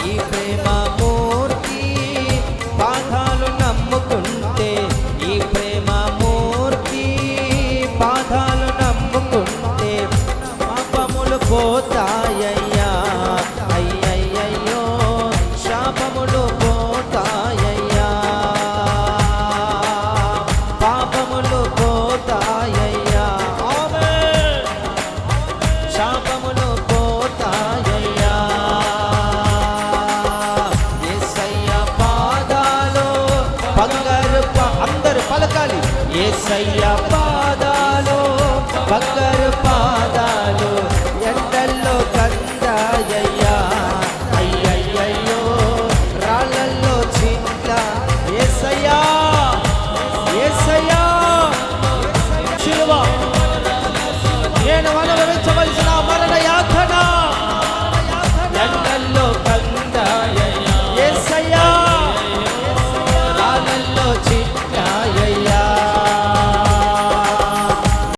ఈ ప్రేమ మూర్తి పాదాలు నమ్ముకుంటే, ఈ ప్రేమ మూర్తి పాదాలు నమ్ముకుంటే పాపములు పోతాయ్యా, అయ్యయ్యో శాపములు పోతాయ్యా, పాపములు పోతాయ్యా, ఆమేన్. శాపములు పోతాయ్యా. యేసయ్య పాదాలు బంగారు అందరు పలకాలి. యేసయ్య పాదాలు బంగారు పాదాలు, ఎండల్లో